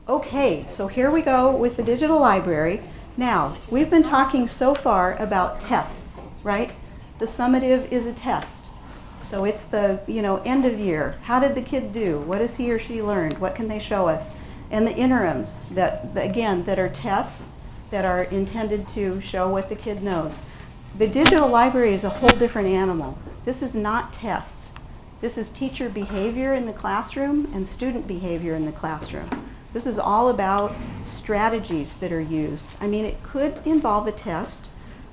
Okay, so here we go with the digital library. Now, we've been talking so far about tests, right? The summative is a test. So it's the, end of year. How did the kid do? What has he or she learned? What can they show us? And the interims that are tests that are intended to show what the kid knows. The digital library is a whole different animal. This is not tests. This is teacher behavior in the classroom and student behavior in the classroom. This is all about strategies that are used. I mean, it could involve a test,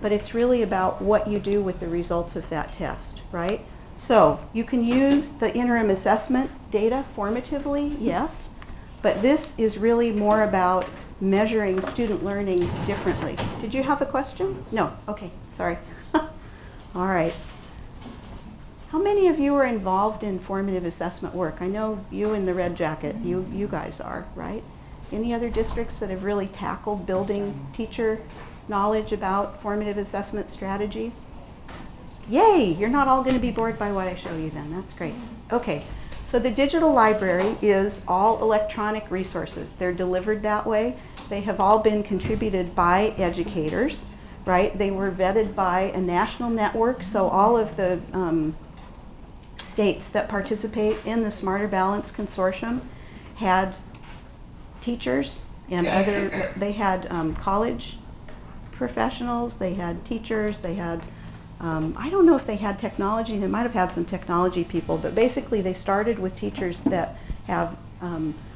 but it's really about what you do with the results of that test, right? So you can use the interim assessment data formatively, yes, but this is really more about measuring student learning differently. Did you have a question? No, okay, sorry. All right. How many of you are involved in formative assessment work? I know you in the red jacket, you guys are, right? Any other districts that have really tackled building teacher knowledge about formative assessment strategies? Yay, you're not all going to be bored by what I show you then, that's great. Okay, so the digital library is all electronic resources. They're delivered that way. They have all been contributed by educators, right? They were vetted by a national network, so all of the states that participate in the Smarter Balance Consortium had teachers and they had college professionals, they had teachers, they had, I don't know if they had technology, they might have had some technology people, but basically they started with teachers that have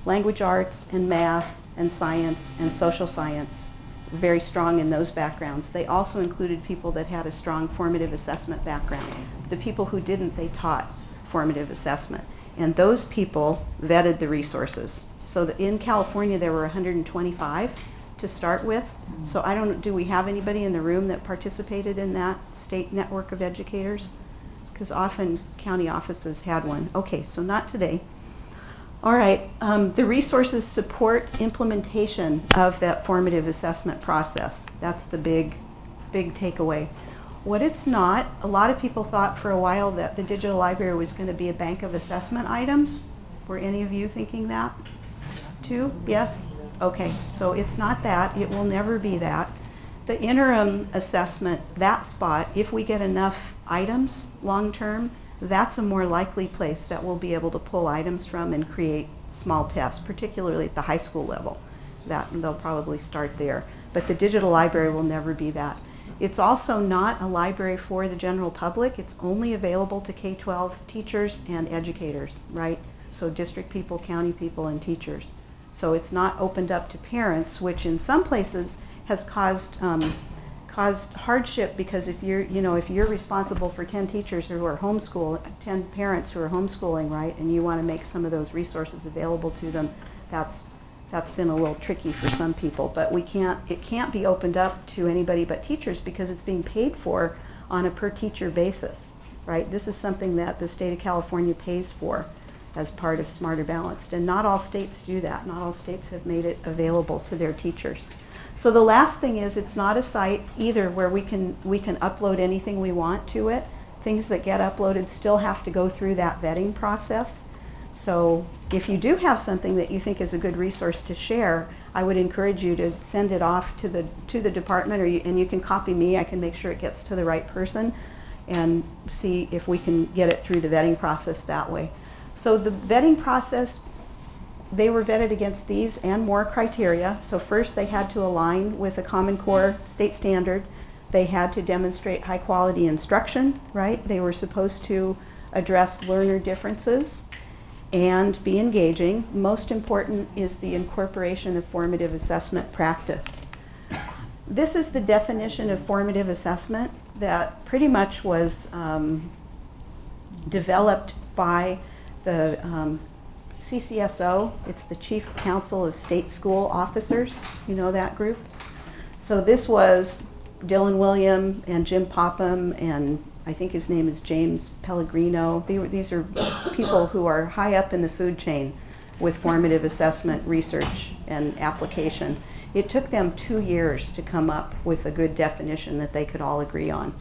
language arts and math and science and social science, very strong in those backgrounds. They also included people that had a strong formative assessment background. The people who didn't, they taught formative assessment. And those people vetted the resources. So in California, there were 125 to start with. So do we have anybody in the room that participated in that state network of educators? Because often county offices had one. Okay, so not today. All right, the resources support implementation of that formative assessment process. That's the big takeaway. What it's not, a lot of people thought for a while that the digital library was going to be a bank of assessment items. Were any of you thinking that too? Yes? Okay, so it's not that. It will never be that. The interim assessment, that spot, if we get enough items long term, that's a more likely place that we'll be able to pull items from and create small tests, particularly at the high school level. They'll probably start there. But the digital library will never be that. It's also not a library for the general public. It's only available to K-12 teachers and educators, right? So district people, county people, and teachers. So it's not opened up to parents, which in some places has caused hardship, because if you're responsible for 10 teachers who are 10 parents who are homeschooling, right, and you want to make some of those resources available to them, that's been a little tricky for some people. But it can't be opened up to anybody but teachers because it's being paid for on a per teacher basis, right? This is something that the state of California pays for as part of Smarter Balanced, and not all states do that. Not all states have made it available to their teachers. So the last thing is, it's not a site either where we can upload anything we want to it. Things that get uploaded still have to go through that vetting process. So if you do have something that you think is a good resource to share, I would encourage you to send it off to the department, and you can copy me. I can make sure it gets to the right person and see if we can get it through the vetting process that way. So the vetting process, they were vetted against these and more criteria. So first they had to align with a Common Core state standard. They had to demonstrate high quality instruction, right? They were supposed to address learner differences and be engaging. Most important is the incorporation of formative assessment practice. This is the definition of formative assessment that pretty much was developed by the CCSO. It's the Chief Council of State School Officers. You know that group? So this was Dylan William and Jim Popham, and I think his name is James Pellegrino. These are people who are high up in the food chain with formative assessment research and application. It took them 2 years to come up with a good definition that they could all agree on.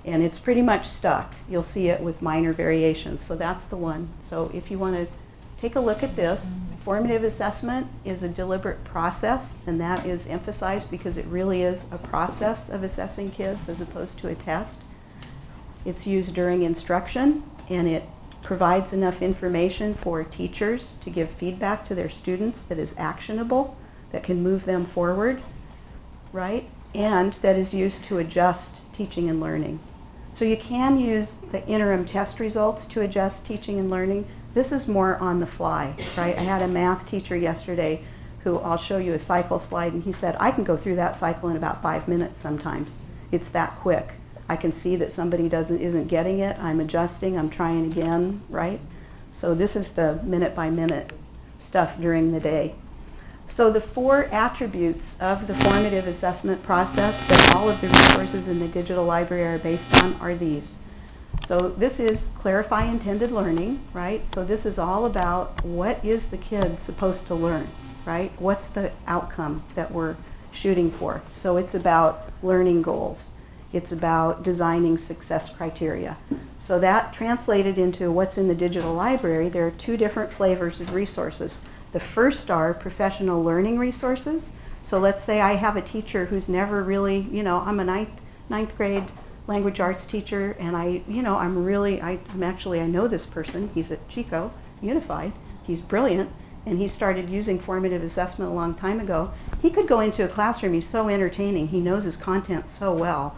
And it's pretty much stuck. You'll see it with minor variations. So that's the one. So if you want to take a look at this. Formative assessment is a deliberate process, and that is emphasized because it really is a process of assessing kids as opposed to a test. It's used during instruction, and it provides enough information for teachers to give feedback to their students that is actionable, that can move them forward, right? And that is used to adjust teaching and learning. So you can use the interim test results to adjust teaching and learning. This is more on the fly, right? I had a math teacher yesterday who, I'll show you a cycle slide, and he said, I can go through that cycle in about 5 minutes sometimes. It's that quick. I can see that somebody isn't getting it. I'm adjusting, I'm trying again, right? So this is the minute by minute stuff during the day. So the 4 attributes of the formative assessment process that all of the resources in the digital library are based on are these. So this is clarify intended learning, right? So this is all about what is the kid supposed to learn, right? What's the outcome that we're shooting for? So it's about learning goals. It's about designing success criteria. So that translated into what's in the digital library, there are 2 different flavors of resources. The first are professional learning resources. So let's say I have a teacher who's never really, I'm a ninth grade language arts teacher, and I know this person. He's at Chico Unified. He's brilliant, and he started using formative assessment a long time ago. He could go into a classroom. He's so entertaining. He knows his content so well.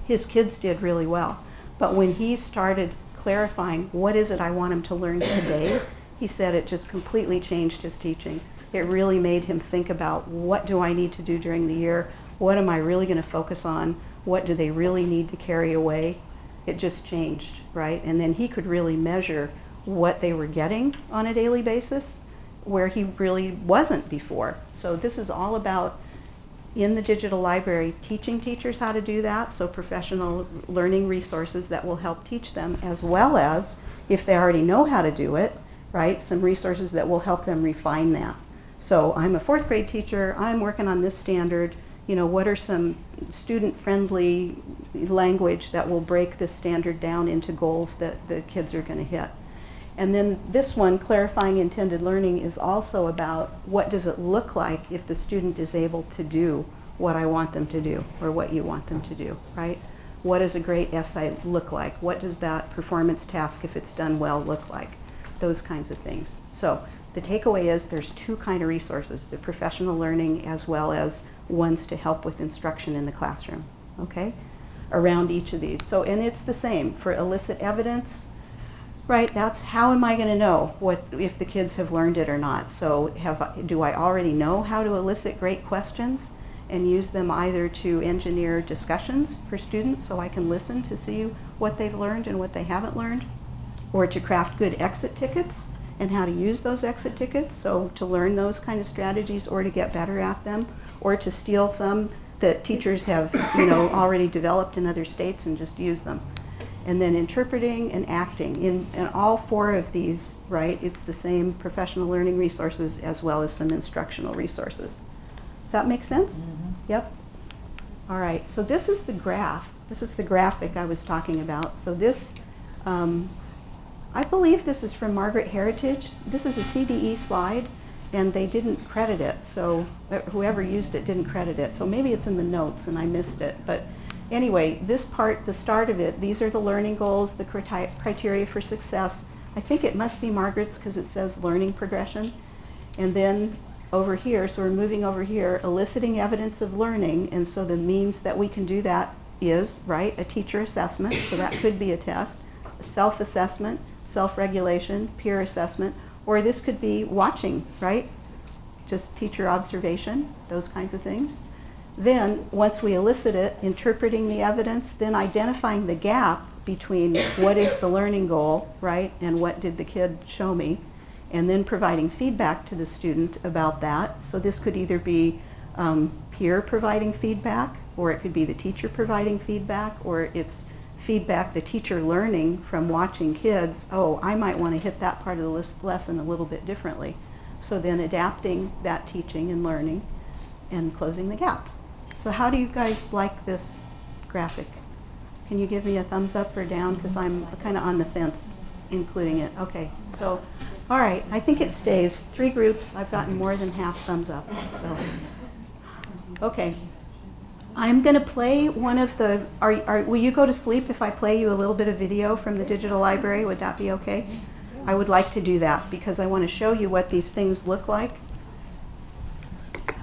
His kids did really well. But when he started clarifying what is it I want him to learn today, he said it just completely changed his teaching. It really made him think about, what do I need to do during the year? What am I really going to focus on? What do they really need to carry away? It just changed, right? And then he could really measure what they were getting on a daily basis, where he really wasn't before. So this is all about, in the digital library, teaching teachers how to do that, so professional learning resources that will help teach them, as well as, if they already know how to do it, right, some resources that will help them refine that. So I'm a 4th grade teacher, I'm working on this standard, what are some student-friendly language that will break this standard down into goals that the kids are going to hit. And then this one, clarifying intended learning, is also about what does it look like if the student is able to do what I want them to do, or what you want them to do, right? What does a great essay look like? What does that performance task, if it's done well, look like? Those kinds of things. So the takeaway is there's 2 kind of resources, the professional learning as well as ones to help with instruction in the classroom, okay, around each of these. So, and it's the same for elicit evidence, right? That's how am I going to know if the kids have learned it or not? So do I already know how to elicit great questions and use them either to engineer discussions for students so I can listen to see what they've learned and what they haven't learned, or to craft good exit tickets and how to use those exit tickets, so to learn those kind of strategies or to get better at them, or to steal some that teachers have already developed in other states and just use them. And then interpreting and acting. In all 4 of these, right, it's the same professional learning resources as well as some instructional resources. Does that make sense? Mm-hmm. Yep. All right, so this is the graph. This is the graphic I was talking about. So this, I believe this is from Margaret Heritage. This is a CDE slide, and they didn't credit it. So whoever used it didn't credit it. So maybe it's in the notes and I missed it. But anyway, this part, the start of it, these are the learning goals, the criteria for success. I think it must be Margaret's because it says learning progression. And then over here, so we're moving over here, eliciting evidence of learning. And so the means that we can do that is, right, a teacher assessment. So that could be a test, self-assessment, self-regulation, peer assessment, or this could be watching, right? Just teacher observation, those kinds of things. Then, once we elicit it, interpreting the evidence, then identifying the gap between what is the learning goal, right, and what did the kid show me, and then providing feedback to the student about that. So this could either be peer providing feedback, or it could be the teacher providing feedback, or it's feedback, the teacher learning from watching kids, oh, I might want to hit that part of the lesson a little bit differently. So then adapting that teaching and learning and closing the gap. So how do you guys like this graphic? Can you give me a thumbs up or down? Because I'm kind of on the fence. including it. Okay, so, all right, I think it stays. 3 groups, I've gotten more than half thumbs up, so. Okay, I'm gonna play one of the, will you go to sleep if I play you a little bit of video from the digital library? Would that be okay? I would like to do that because I want to show you what these things look like.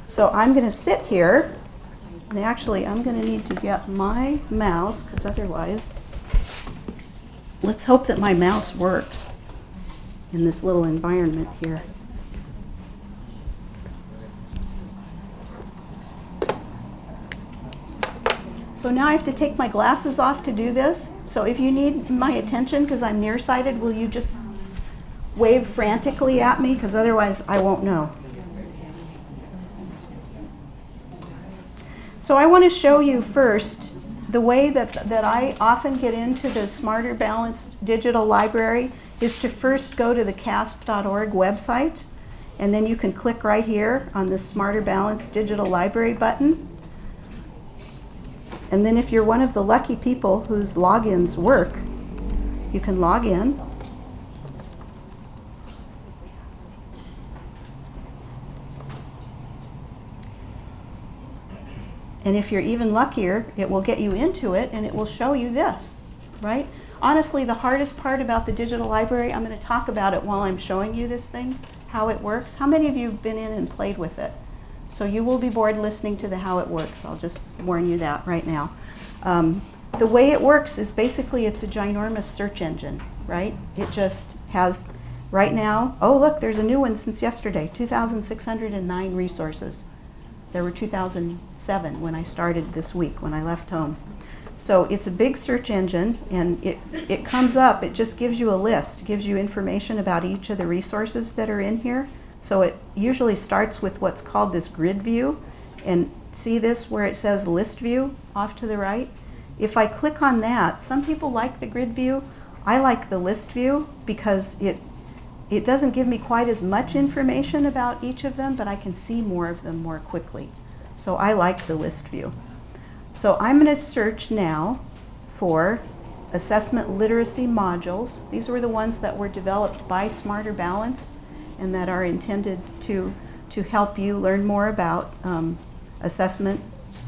So I'm gonna sit here, and actually I'm gonna need to get my mouse, because otherwise, let's hope that my mouse works in this little environment here. So now I have to take my glasses off to do this. So if you need my attention because I'm nearsighted, will you just wave frantically at me? Because otherwise I won't know. So I want to show you first the way that I often get into the Smarter Balanced Digital Library is to first go to the CASP.org website, and then you can click right here on the Smarter Balanced Digital Library button. And then if you're one of the lucky people whose logins work, you can log in. And if you're even luckier, it will get you into it and it will show you this, right? Honestly, the hardest part about the digital library, I'm going to talk about it while I'm showing you this thing, how it works. How many of you have been in and played with it? So you will be bored listening to the how it works. I'll just warn you that right now. The way it works is basically it's a ginormous search engine, right? It just has, right now, oh look, there's a new one since yesterday, 2,609 resources. There were 2007 when I started this week, when I left home. So it's a big search engine, and it comes up, it just gives you a list, gives you information about each of the resources that are in here. So it usually starts with what's called this grid view, and see this where it says list view off to the right? If I click on that, some people like the grid view. I like the list view because it doesn't give me quite as much information about each of them, but I can see more of them more quickly. So I like the list view. So I'm going to search now for assessment literacy modules. These were the ones that were developed by Smarter Balanced and that are intended to help you learn more about assessment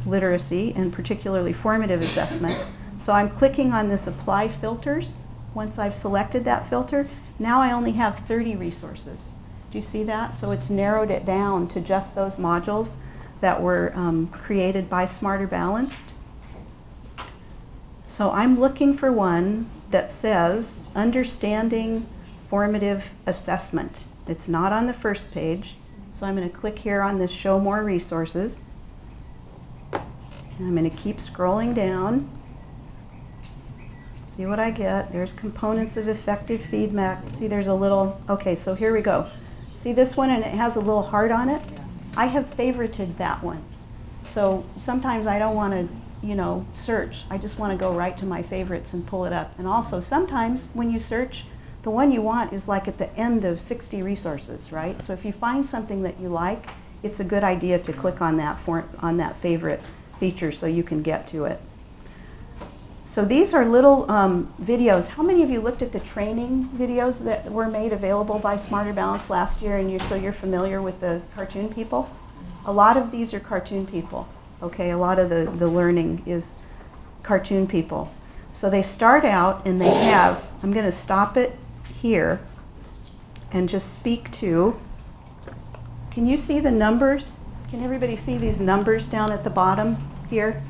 literacy, and particularly formative assessment. So I'm clicking on this apply filters. Once I've selected that filter, now I only have 30 resources. Do you see that? So it's narrowed it down to just those modules that were created by Smarter Balanced. So I'm looking for one that says understanding formative assessment. It's not on the first page. So I'm going to click here on this show more resources. And I'm going to keep scrolling down. See what I get. There's components of effective feedback. See, there's a little, okay, so here we go. See this one, and it has a little heart on it? I have favorited that one. So sometimes I don't want to, search. I just want to go right to my favorites and pull it up. And also sometimes when you search, the one you want is like at the end of 60 resources, right? So if you find something that you like, it's a good idea to click on that favorite feature so you can get to it. So these are little videos. How many of you looked at the training videos that were made available by Smarter Balanced last year, and so you're familiar with the cartoon people? A lot of these are cartoon people, okay? A lot of the learning is cartoon people. So they start out and they have, I'm going to stop it here and just speak to, can you see the numbers? Can everybody see these numbers down at the bottom here?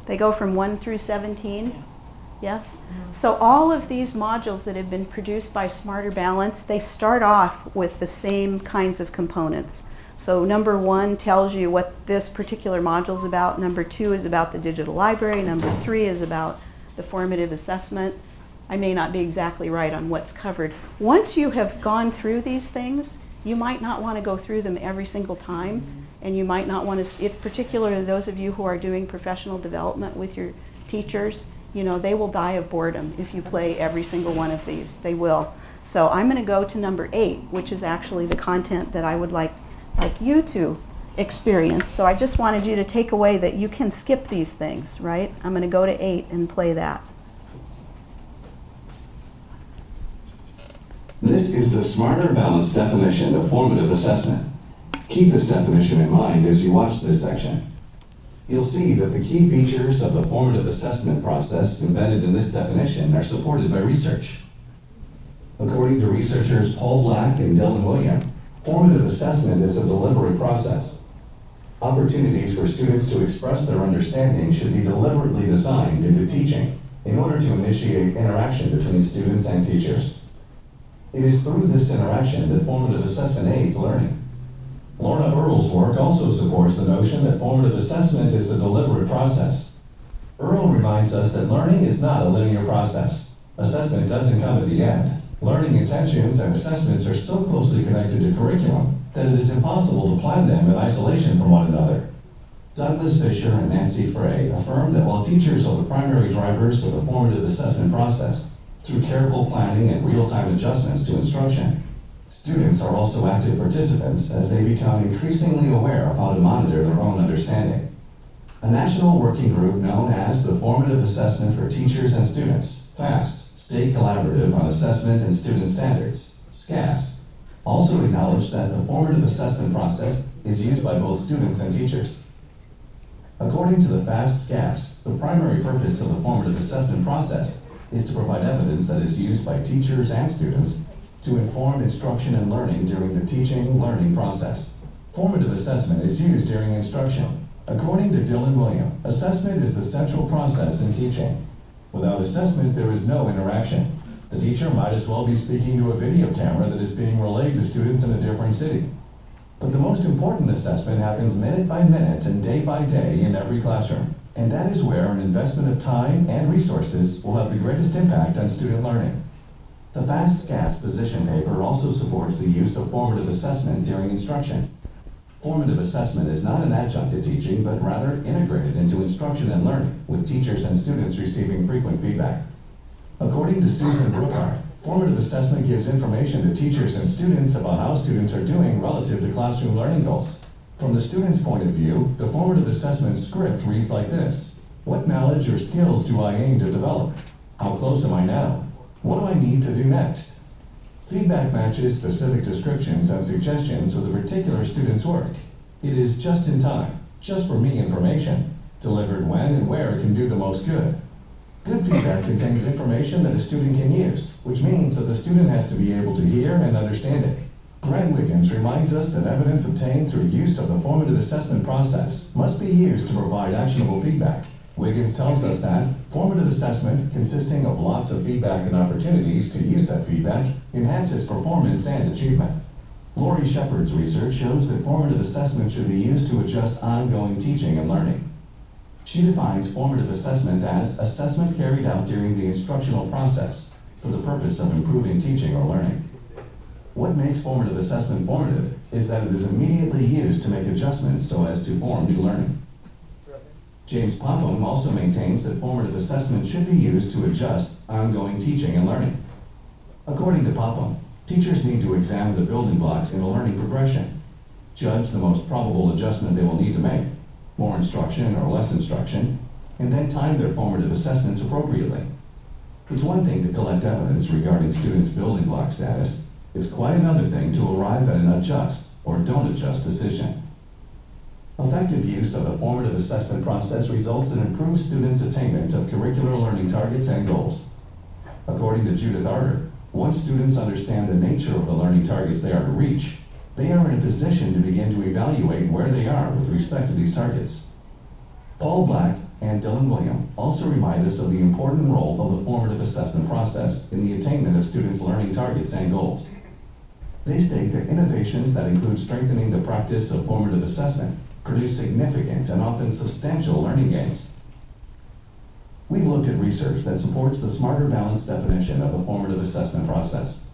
They go from 1 through 17, yes? So all of these modules that have been produced by Smarter Balanced, they start off with the same kinds of components. So number 1 tells you what this particular module is about. Number 2 is about the digital library. Number 3 is about the formative assessment. I may not be exactly right on what's covered. Once you have gone through these things, you might not want to go through them every single time. And you might not want to, if particularly those of you who are doing professional development with your teachers, they will die of boredom if you play every single one of these. They will. So I'm going to go to number 8, which is actually the content that I would like you to experience. So I just wanted you to take away that you can skip these things, right? I'm going to go to 8 and play that. is the smarter, balanced definition of formative assessment. Keep this definition in mind as you watch this section. You'll see that the key features of the formative assessment process embedded in this definition are supported by research. According to researchers Paul Black and Dylan William, formative assessment is a deliberate process. Opportunities for students to express their understanding should be deliberately designed into teaching in order to initiate interaction between students and teachers. It is through this interaction that formative assessment aids learning. Lorna Earle's work also supports the notion that formative assessment is a deliberate process. Earle reminds us that learning is not a linear process. Assessment doesn't come at the end. Learning intentions and assessments are so closely connected to curriculum that it is impossible to plan them in isolation from one another. Douglas Fisher and Nancy Frey affirm that while teachers are the primary drivers of the formative assessment process, through careful planning and real-time adjustments to instruction, students are also active participants as they become increasingly aware of how to monitor their own understanding. A national working group known as the Formative Assessment for Teachers and Students, FAST, State Collaborative on Assessment and Student Standards, SCAS, also acknowledged that the formative assessment process is used by both students and teachers. According to the FAST-SCAS, the primary purpose of the formative assessment process is to provide evidence that is used by teachers and students to inform instruction and learning during the teaching-learning process. Formative assessment is used during instruction. According to Dylan William, assessment is the central process in teaching. Without assessment, there is no interaction. The teacher might as well be speaking to a video camera that is being relayed to students in a different city. But the most important assessment happens minute by minute and day by day in every classroom. And that is where an investment of time and resources will have the greatest impact on student learning. The FAST-SCAS position paper also supports the use of formative assessment during instruction. Formative assessment is not an adjunct to teaching, but rather integrated into instruction and learning, with teachers and students receiving frequent feedback. According to Susan Brookhart, formative assessment gives information to teachers and students about how students are doing relative to classroom learning goals. From the student's point of view, the formative assessment script reads like this: what knowledge or skills do I aim to develop? How close am I now? What do I need to do next? Feedback matches specific descriptions and suggestions with a particular student's work. It is just in time, just for me information, delivered when and where it can do the most good. Good feedback contains information that a student can use, which means that the student has to be able to hear and understand it. Brad Wiggins reminds us that evidence obtained through use of the formative assessment process must be used to provide actionable feedback. Wiggins tells us that formative assessment, consisting of lots of feedback and opportunities to use that feedback, enhances performance and achievement. Lori Shepard's research shows that formative assessment should be used to adjust ongoing teaching and learning. She defines formative assessment as assessment carried out during the instructional process for the purpose of improving teaching or learning. What makes formative assessment formative is that it is immediately used to make adjustments so as to form new learning. James Popham also maintains that formative assessment should be used to adjust ongoing teaching and learning. According to Popham, teachers need to examine the building blocks in a learning progression, judge the most probable adjustment they will need to make, more instruction or less instruction, and then time their formative assessments appropriately. It's one thing to collect evidence regarding students' building block status. It's quite another thing to arrive at an adjust or don't adjust decision. Effective use of the formative assessment process results in improved students' attainment of curricular learning targets and goals. According to Judith Arter, once students understand the nature of the learning targets they are to reach, they are in a position to begin to evaluate where they are with respect to these targets. Paul Black and Dylan William also remind us of the important role of the formative assessment process in the attainment of students' learning targets and goals. They state that innovations that include strengthening the practice of formative assessment produce significant and often substantial learning gains. We've looked at research that supports the smarter, balanced definition of the formative assessment process.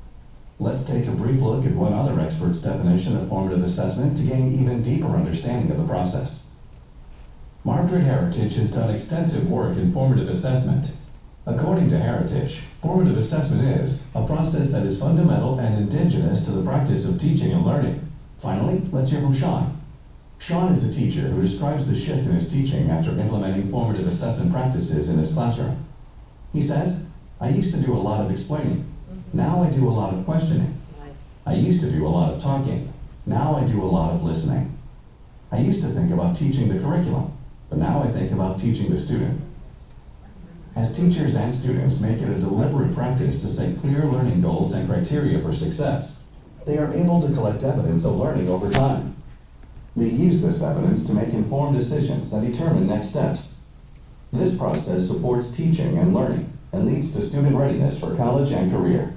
Let's take a brief look at one other expert's definition of formative assessment to gain even deeper understanding of the process. Margaret Heritage has done extensive work in formative assessment. According to Heritage, formative assessment is a process that is fundamental and indigenous to the practice of teaching and learning. Finally, let's hear from Sean. Sean is a teacher who describes the shift in his teaching after implementing formative assessment practices in his classroom. He says, I used to do a lot of explaining. Now I do a lot of questioning. I used to do a lot of talking. Now I do a lot of listening. I used to think about teaching the curriculum, but now I think about teaching the student. As teachers and students make it a deliberate practice to set clear learning goals and criteria for success, they are able to collect evidence of learning over time. They use this evidence to make informed decisions that determine next steps. This process supports teaching and learning and leads to student readiness for college and career.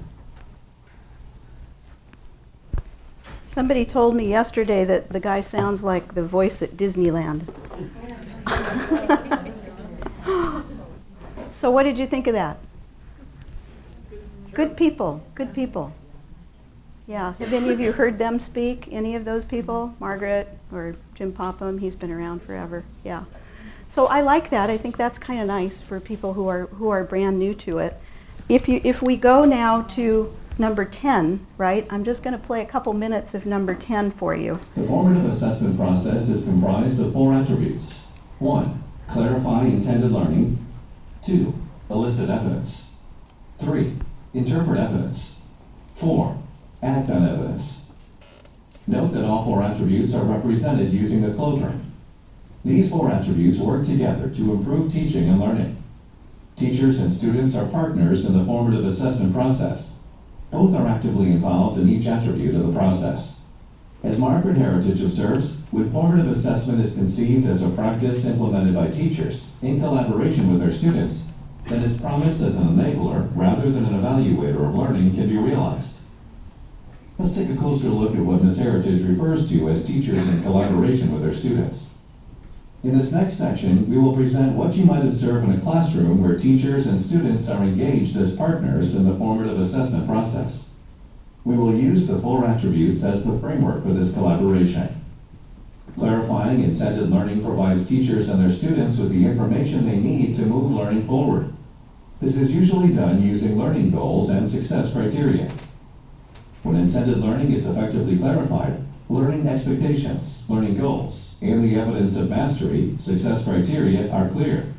Somebody told me yesterday that the guy sounds like the voice at Disneyland. So what did you think of that? Good people, good people. Yeah, have any of you heard them speak? Any of those people? Margaret or Jim Popham, he's been around forever, yeah. So I like that. I think that's kind of nice for people who are brand new to it. If we go now to number 10, right? I'm just going to play a couple minutes of number 10 for you. The formative assessment process is comprised of 4 attributes. 1, clarify intended learning. 2, elicit evidence. 3, interpret evidence. 4, act on evidence. Note that all 4 attributes are represented using a clothering. These 4 attributes work together to improve teaching and learning. Teachers and students are partners in the formative assessment process. Both are actively involved in each attribute of the process. As Margaret Heritage observes, when formative assessment is conceived as a practice implemented by teachers in collaboration with their students, then its promise as an enabler rather than an evaluator of learning can be realized. Let's take a closer look at what Ms. Heritage refers to as teachers in collaboration with their students. In this next section, we will present what you might observe in a classroom where teachers and students are engaged as partners in the formative assessment process. We will use the 4 attributes as the framework for this collaboration. Clarifying intended learning provides teachers and their students with the information they need to move learning forward. This is usually done using learning goals and success criteria. When intended learning is effectively clarified, learning expectations, learning goals, and the evidence of mastery, success criteria, are clear.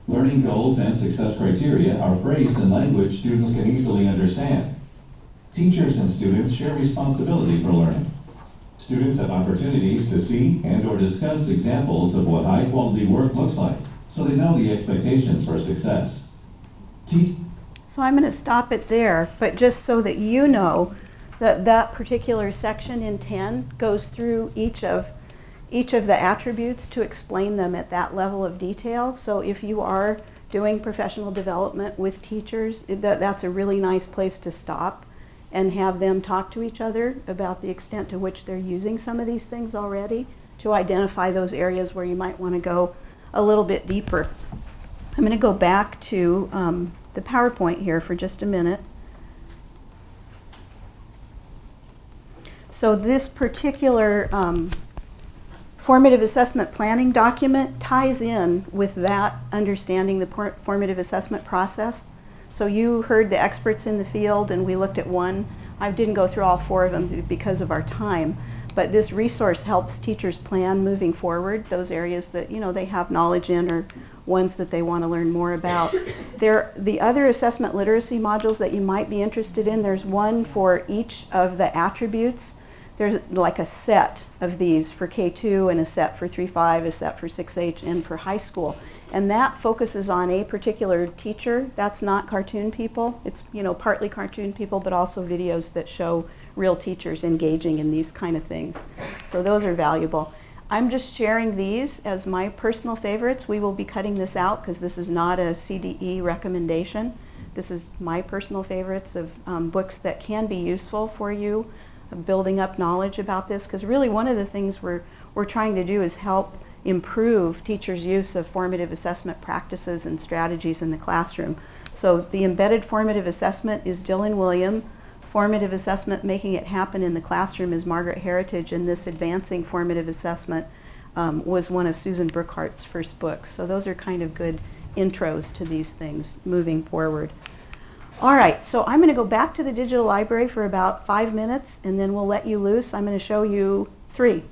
Learning goals and success criteria are phrased in language students can easily understand. Teachers and students share responsibility for learning. Students have opportunities to see and/or discuss examples of what high-quality work looks like, so they know the expectations for success. So I'm going to stop it there, but just so that you know that that particular section in 10 goes through each of the attributes to explain them at that level of detail. So if you are doing professional development with teachers, that's a really nice place to stop and have them talk to each other about the extent to which they're using some of these things already to identify those areas where you might want to go a little bit deeper. I'm going to go back to the PowerPoint here for just a minute. So this particular formative assessment planning document ties in with that understanding the formative assessment process. So you heard the experts in the field and we looked at one. I didn't go through all 4 of them because of our time, but this resource helps teachers plan moving forward, those areas that they have knowledge in or ones that they want to learn more about. The other assessment literacy modules that you might be interested in, there's one for each of the attributes. There's like a set of these for K2 and a set for 3-5, a set for 6H, and for high school. And that focuses on a particular teacher. That's not cartoon people. It's partly cartoon people, but also videos that show real teachers engaging in these kind of things. So those are valuable. I'm just sharing these as my personal favorites. We will be cutting this out because this is not a CDE recommendation. This is my personal favorites of books that can be useful for you, building up knowledge about this, because really one of the things we're trying to do is help improve teachers' use of formative assessment practices and strategies in the classroom. So the embedded formative assessment is Dylan William. Formative assessment, making it happen in the classroom, is Margaret Heritage, and this advancing formative assessment was one of Susan Brookhart's first books. So those are kind of good intros to these things moving forward. All right, so I'm going to go back to the digital library for about 5 minutes, and then we'll let you loose. I'm going to show you 3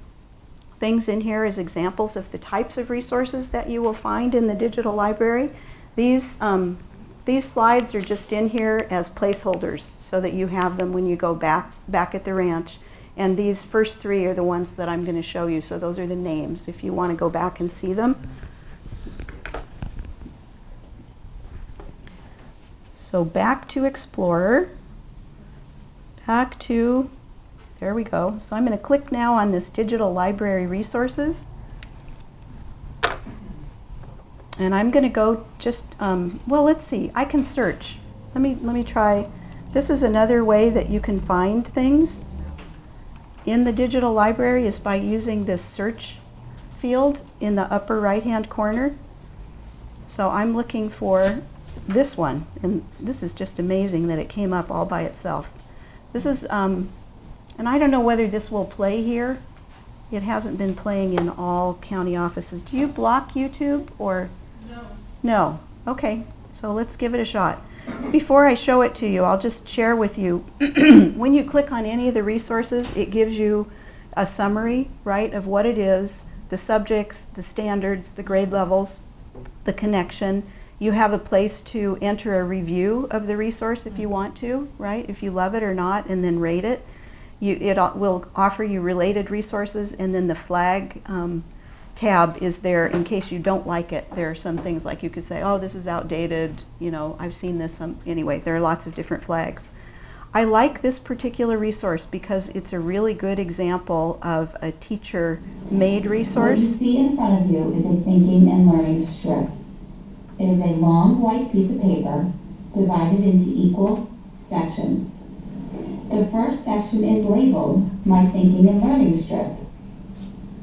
things in here as examples of the types of resources that you will find in the digital library. These These slides are just in here as placeholders so that you have them when you go back at the ranch. And these first three are the ones that I'm going to show you. So those are the names if you want to go back and see them. So back to Explorer. Back to, there we go. So I'm going to click now on this digital library resources. And I'm going to go just, well, let's see. I can search. Let me try. This is another way that you can find things in the digital library is by using this search field in the upper right-hand corner. So I'm looking for this one, and this is just amazing that it came up all by itself. This is, and I don't know whether this will play here. It hasn't been playing in all county offices. Do you block YouTube or? No. No. Okay, so let's give it a shot. Before I show it to you, I'll just share with you, when you click on any of the resources, it gives you a summary, right, of what it is, the subjects, the standards, the grade levels, the connection. You have a place to enter a review of the resource if you want to, right, if you love it or not, and then rate it. It will offer you related resources, and then the flag tab is there in case you don't like it. There are some things like you could say, oh, this is outdated, you know, I've seen this. Anyway, there are lots of different flags. I like this particular resource because it's a really good example of a teacher-made resource. What you see in front of you is a thinking and learning strip. It is a long white piece of paper divided into equal sections. The first section is labeled My Thinking and Learning Strip,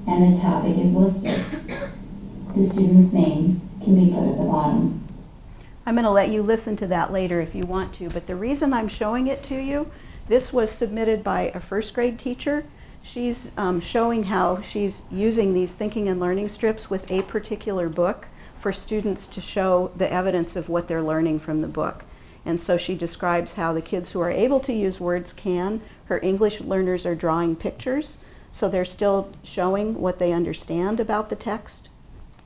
and the topic is listed. The student's name can be put at the bottom. I'm going to let you listen to that later if you want to, but the reason I'm showing it to you, this was submitted by a first grade teacher. She's showing how she's using these thinking and learning strips with a particular book for students to show the evidence of what they're learning from the book. And so she describes how the kids who are able to use words can. Her English learners are drawing pictures, so they're still showing what they understand about the text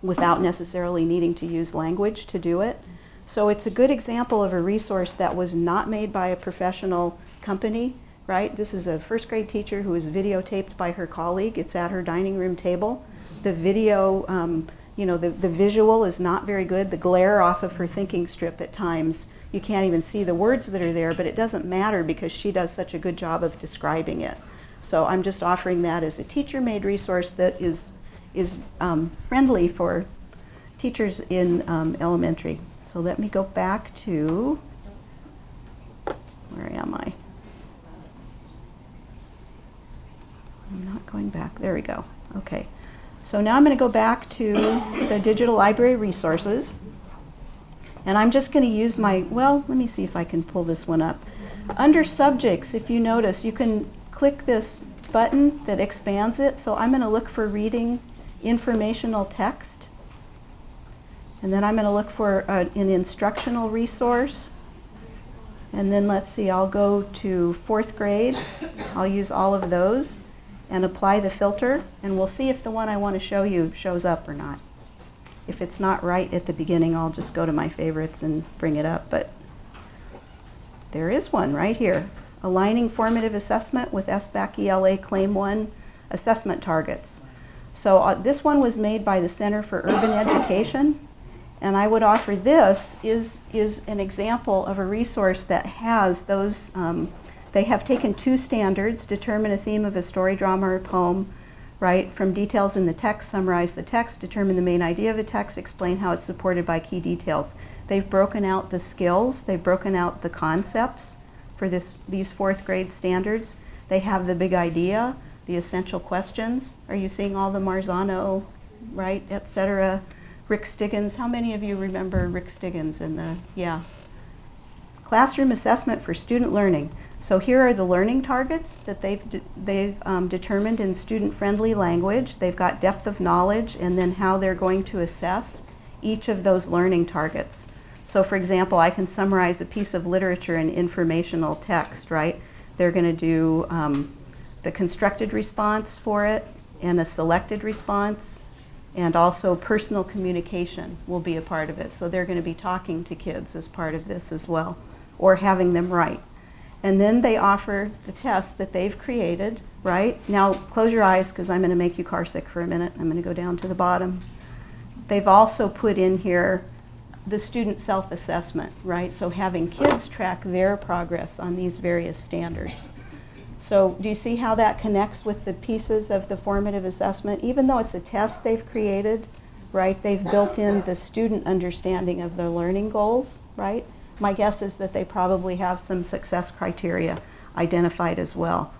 without necessarily needing to use language to do it. So it's a good example of a resource that was not made by a professional company, right? This is a first grade teacher who was videotaped by her colleague. It's at her dining room table. The video, you know, the visual is not very good. The glare off of her thinking strip at times, you can't even see the words that are there, but it doesn't matter because she does such a good job of describing it. So I'm just offering that as a teacher-made resource that is friendly for teachers in elementary. So let me go back to, where am I? I'm not going back. There we go. Okay. So now I'm going to go back to the digital library resources. And I'm just going to use my, well, let me see if I can pull this one up. Under subjects, if you notice, you can click this button that expands it. So I'm going to look for reading informational text. And then I'm going to look for an instructional resource. And then let's see, I'll go to 4th grade. I'll use all of those and apply the filter. And we'll see if the one I want to show you shows up or not. If it's not right at the beginning, I'll just go to my favorites and bring it up. But there is one right here. Aligning formative assessment with SBAC ELA Claim 1 assessment targets. So this one was made by the Center for Urban Education. And I would offer this is an example of a resource that has those, they have taken 2 standards, determine a theme of a story, drama, or poem, right? From details in the text, summarize the text, determine the main idea of a text, explain how it's supported by key details. They've broken out the skills, they've broken out the concepts for these 4th grade standards. They have the big idea, the essential questions. Are you seeing all the Marzano, right, et cetera? Rick Stiggins, how many of you remember Rick Stiggins in the, yeah. Classroom assessment for student learning. So here are the learning targets that they've determined in student-friendly language. They've got depth of knowledge and then how they're going to assess each of those learning targets. So for example, I can summarize a piece of literature in informational text, right? They're going to do the constructed response for it and a selected response, And also personal communication will be a part of it. So they're going to be talking to kids as part of this as well, or having them write. And then they offer the test that they've created, right? Now close your eyes because I'm going to make you car sick for a minute. I'm going to go down to the bottom. They've also put in here the student self-assessment, right? So having kids track their progress on these various standards. So do you see how that connects with the pieces of the formative assessment? Even though it's a test they've created, right, they've built in the student understanding of their learning goals, right? My guess is that they probably have some success criteria identified as well.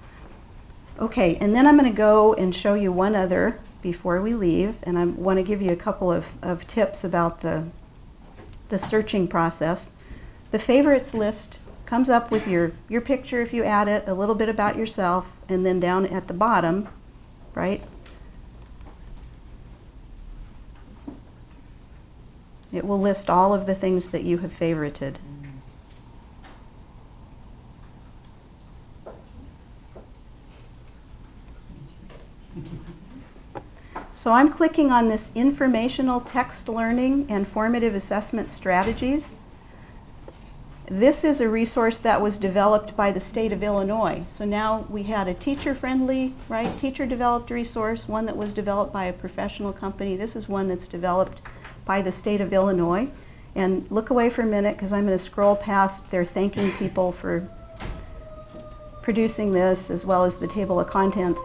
Okay, and then I'm going to go and show you one other before we leave, and I want to give you a couple of tips about the searching process. The favorites list comes up with your picture if you add it, a little bit about yourself, and then down at the bottom, right, it will list all of the things that you have favorited. So I'm clicking on this informational text learning and formative assessment strategies. This is a resource that was developed by the state of Illinois. So now we had a teacher-friendly, right, teacher-developed resource, one that was developed by a professional company. This is one that's developed by the state of Illinois. And look away for a minute because I'm going to scroll past. They're thanking people for producing this as well as the table of contents.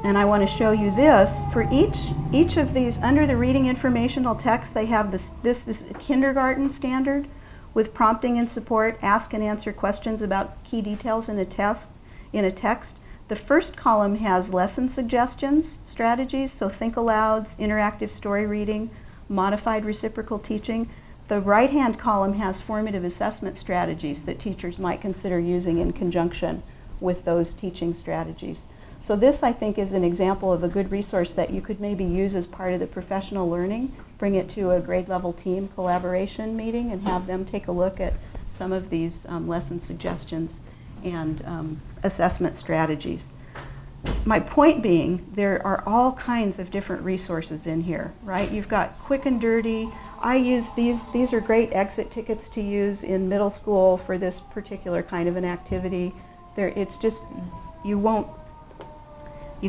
And I want to show you this. For each of these, under the reading informational text, they have this is a kindergarten standard with prompting and support, ask and answer questions about key details in a text. The first column has lesson suggestions, strategies, so think alouds, interactive story reading, modified reciprocal teaching. The right-hand column has formative assessment strategies that teachers might consider using in conjunction with those teaching strategies. So this, I think, is an example of a good resource that you could maybe use as part of the professional learning, bring it to a grade level team collaboration meeting and have them take a look at some of these lesson suggestions and assessment strategies. My point being, there are all kinds of different resources in here, right? You've got quick and dirty. I use these are great exit tickets to use in middle school for this particular kind of an activity. It's just, you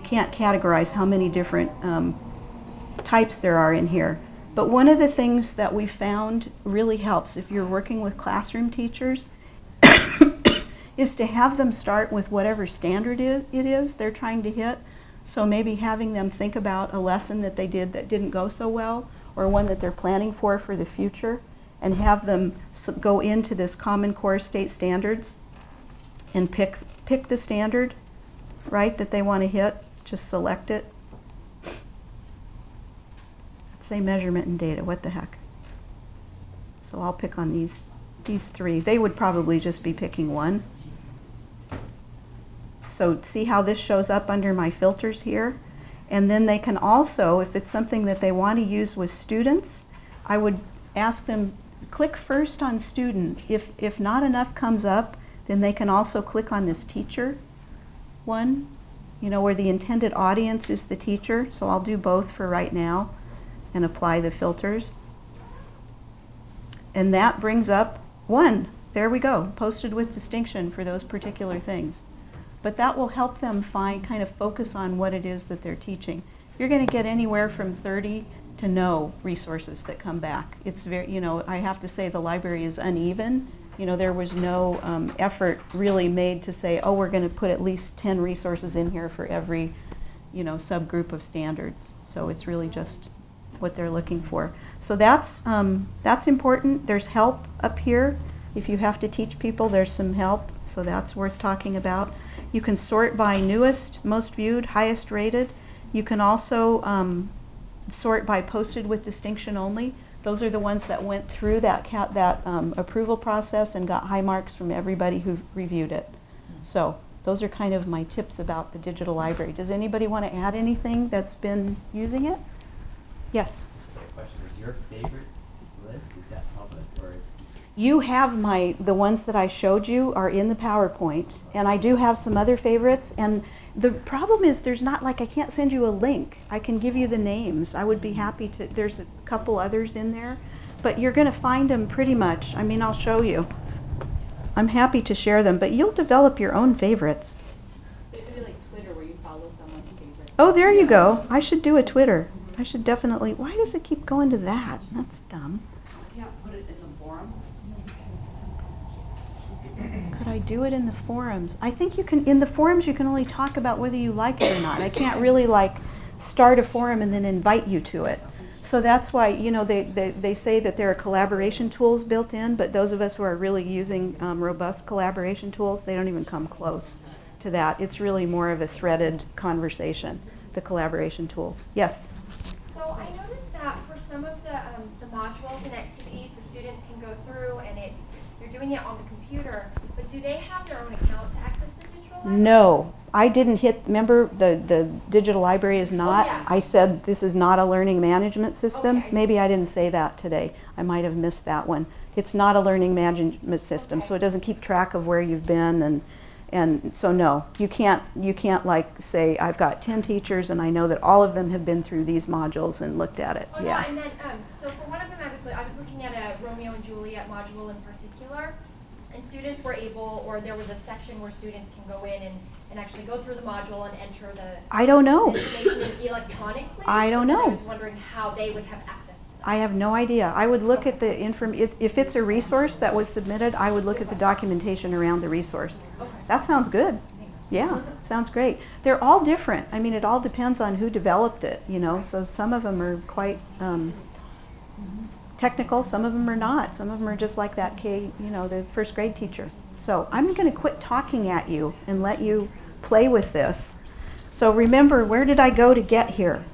can't categorize how many different types there are in here. But one of the things that we found really helps if you're working with classroom teachers is to have them start with whatever standard it is they're trying to hit. So maybe having them think about a lesson that they did that didn't go so well, or one that they're planning for the future, and have them go into this Common Core state standards and pick the standard, right, that they want to hit. Just select it. Let's say measurement and data. What the heck? So I'll pick on these three. They would probably just be picking one. So see how this shows up under my filters here? And then they can also, if it's something that they want to use with students, I would ask them, click first on student. If not enough comes up, then they can also click on this teacher one, where the intended audience is the teacher. So I'll do both for right now and apply the filters. And that brings up one. There we go, posted with distinction for those particular things. But that will help them kind of focus on what it is that they're teaching. You're going to get anywhere from 30 to no resources that come back. It's very, I have to say the library is uneven. There was no effort really made to say, oh, we're going to put at least 10 resources in here for every, subgroup of standards. So it's really just what they're looking for. So that's important. There's help up here. If you have to teach people, there's some help. So that's worth talking about. You can sort by newest, most viewed, highest rated. You can also sort by posted with distinction only. Those are the ones that went through that approval process and got high marks from everybody who reviewed it. So those are kind of my tips about the digital library. Does anybody want to add anything that's been using it? Yes? So the question is, your favorites list, is that public or is You have the ones that I showed you are in the PowerPoint, and I do have some other favorites, and the problem is there's not, like, I can't send you a link. I can give you the names. I would be happy to, there's a couple others in there, but you're gonna find them pretty much. I mean, I'll show you. I'm happy to share them, but you'll develop your own favorites. It could be like Twitter where you follow someone's favorite. Oh, there you go. I should do a Twitter. I should definitely, why does it keep going to that? That's dumb. Can't put it in some forums. Could I do it in the forums? I think you can, in the forums you can only talk about whether you like it or not. I can't really like start a forum and then invite you to it. So that's why, you know, they say that there are collaboration tools built in, but those of us who are really using robust collaboration tools, they don't even come close to that. It's really more of a threaded conversation, the collaboration tools. Yes? So I noticed that for some of the modules and activities the students can go through, and they're doing it on the computer, but do they have their own account to access the digital library? No, I didn't hit, remember the digital library is not, yeah. I said this is not a learning management system. Okay. Maybe I didn't say that today. I might have missed that one. It's not a learning management system, so it doesn't keep track of where you've been, and so no, you can't like say I've got 10 teachers and I know that all of them have been through these modules and looked at it. Oh, Yeah. no, I meant, so for one of them I was looking at a Romeo and Juliet module in particular, and students were able, or there was a section where students can go in and actually go through the module and enter the I don't know. information in electronically. I don't So then know. I was wondering how they would have access to that. I have no idea. I would look at the if it's a resource that was submitted, I would look at the documentation around the resource. Okay. That sounds good. Yeah, sounds great. They're all different. I mean, it all depends on who developed it, you know. So some of them are quite technical, some of them are not. Some of them are just like that the first grade teacher. So I'm going to quit talking at you and let you play with this. So remember, where did I go to get here?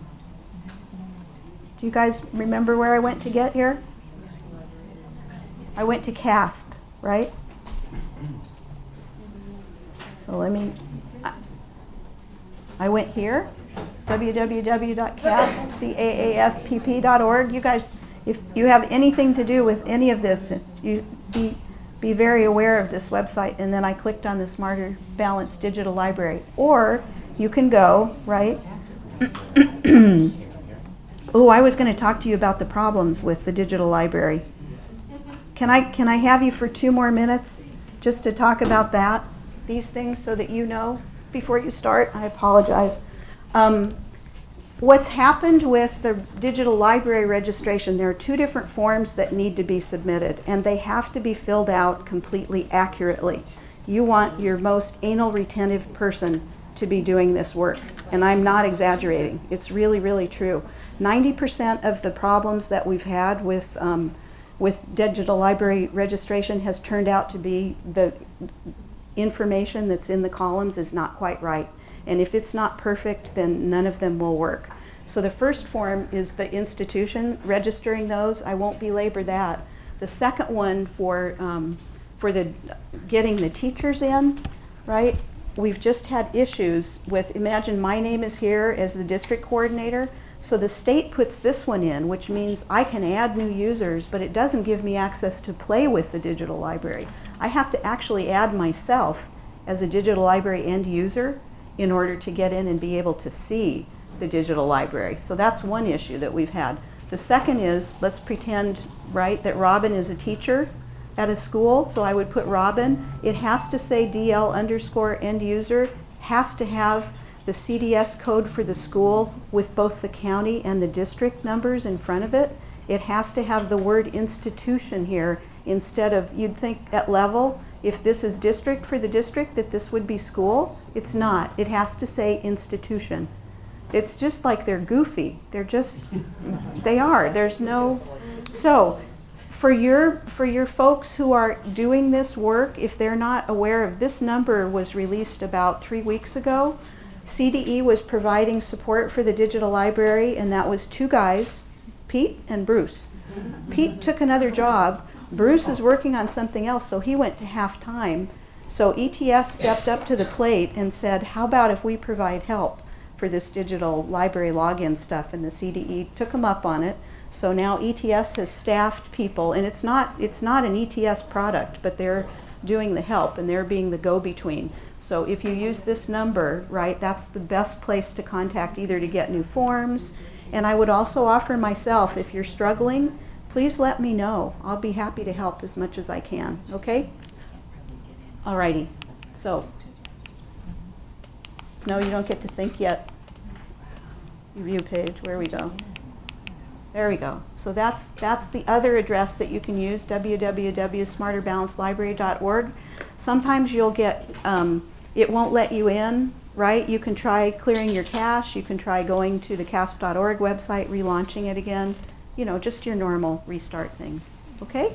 Do you guys remember where I went to get here? I went to CASP, right? So let me, I went here, www.caspp.org. You guys, if you have anything to do with any of this, you be very aware of this website. And then I clicked on the Smarter Balanced Digital Library. Or you can go, right? Oh, I was going to talk to you about the problems with the digital library. Can I have you for 2 more minutes just to talk about that, these things, so that you know before you start? I apologize. What's happened with the digital library registration, there are 2 different forms that need to be submitted, and they have to be filled out completely accurately. You want your most anal retentive person to be doing this work, and I'm not exaggerating. It's really, really true. 90% of the problems that we've had with digital library registration has turned out to be the information that's in the columns is not quite right. And if it's not perfect, then none of them will work. So the first form is the institution registering those. I won't belabor that. The second one for the getting the teachers in, right? We've just had issues with, imagine my name is here as the district coordinator. So the state puts this one in, which means I can add new users, but it doesn't give me access to play with the digital library. I have to actually add myself as a digital library end user in order to get in and be able to see the digital library. So that's one issue that we've had. The second is, let's pretend, right, that Robin is a teacher at a school. So I would put Robin. It has to say DL_end user, has to have the CDS code for the school with both the county and the district numbers in front of it. It has to have the word institution here instead of, you'd think at level, if this is district for the district, that this would be school. It's not. It has to say institution. It's just like they're goofy. They're just, they are. There's no, so for your folks who are doing this work, if they're not aware of, this number was released about 3 weeks ago. CDE was providing support for the digital library, and that was 2 guys, Pete and Bruce. Pete took another job. Bruce is working on something else, so he went to half-time. So ETS stepped up to the plate and said, how about if we provide help for this digital library login stuff? And the CDE took them up on it. So now ETS has staffed people, and it's not an ETS product, but they're doing the help and they're being the go-between. So if you use this number, right, that's the best place to contact, either to get new forms. And I would also offer myself, if you're struggling, please let me know. I'll be happy to help as much as I can, okay? Alrighty, so. No, you don't get to think yet. Review page, where we go. There we go. So that's the other address that you can use, www.smarterbalancedlibrary.org. Sometimes you'll get, it won't let you in, right? You can try clearing your cache. You can try going to the CASP.org website, relaunching it again. You know, just your normal restart things. Okay?